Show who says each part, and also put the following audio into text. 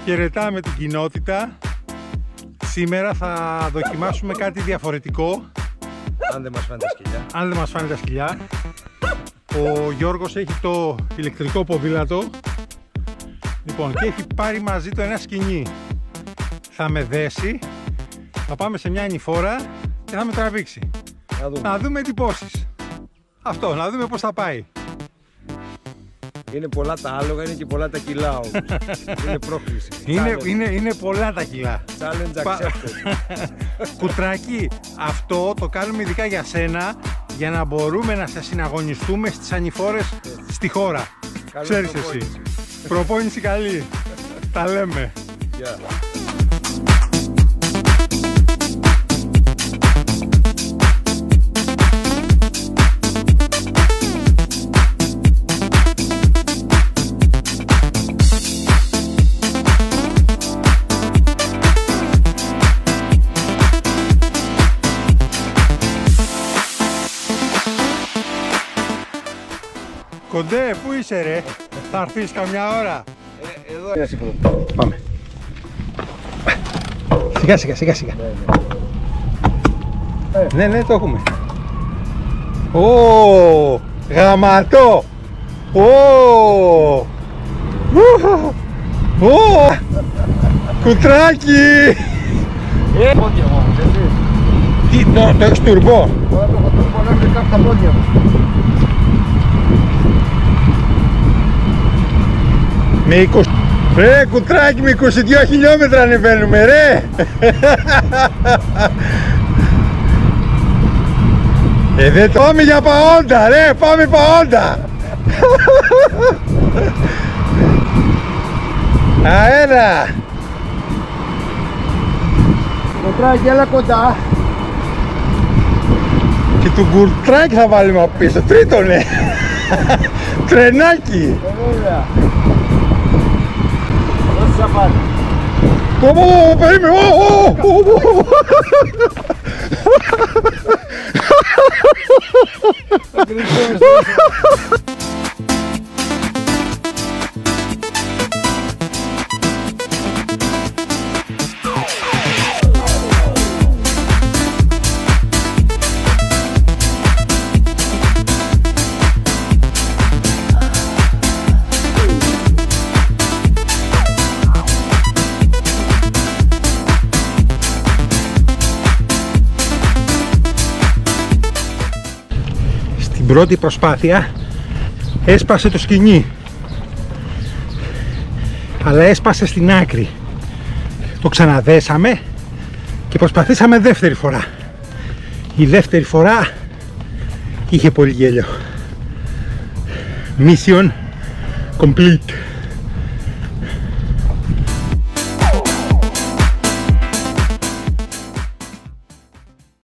Speaker 1: Χαιρετάμε την κοινότητα. Σήμερα θα δοκιμάσουμε κάτι διαφορετικό.
Speaker 2: Αν δεν μας φάνε τα σκυλιά.
Speaker 1: Αν δεν μας φάνε τα σκυλιά. Ο Γιώργος έχει το ηλεκτρικό ποδήλατο. Λοιπόν, και έχει πάρει μαζί του ένα σκηνή. Θα με δέσει, θα πάμε σε μια ανηφόρα και θα με τραβήξει. Να δούμε εντυπώσεις. Αυτό, να δούμε πώς θα πάει.
Speaker 2: Είναι πολλά τα άλογα, είναι και πολλά τα κιλά όμως. Είναι πρόκληση.
Speaker 1: Είναι πολλά τα κιλά.
Speaker 2: Challenge accepted.
Speaker 1: Κουτράκι, αυτό το κάνουμε ειδικά για σένα, για να μπορούμε να σε συναγωνιστούμε στις ανηφόρες στη χώρα. Ξέρεις εσύ. Προπόνηση καλή. Τα λέμε.
Speaker 2: Yeah.
Speaker 1: Κοντέ, πού είσαι ρε, θα έρθεις καμιά ώρα.
Speaker 2: Εδώ.
Speaker 1: Πάμε. Σιγά σιγά. Ναι, το έχουμε. Ω, γαματό. Κουτράκι.
Speaker 2: Πόδια μου,
Speaker 1: Τι, το έχεις τουρμπό.
Speaker 2: Τώρα το έχω τουρμπό να βρει κάπου τα πόδια μου.
Speaker 1: Με 20... Ρε κουτράκι, με 22 χιλιόμετρα ανεβαίνουμε ρε. Δεν το πάμε για παόντα ρε, πάμε παόντα. Αέρα.
Speaker 2: Κουτράκι, έλα κοντά.
Speaker 1: Και του κουτράκι θα βάλουμε από πίσω, τρίτονε. Τρενάκι.
Speaker 2: Βέβαια. Δώσε σαφάρι.
Speaker 1: Περίμενε. Στην πρώτη προσπάθεια έσπασε το σκηνή, αλλά έσπασε στην άκρη. Το ξαναδέσαμε και προσπαθήσαμε δεύτερη φορά. Η δεύτερη φορά είχε πολύ γέλιο. Mission complete.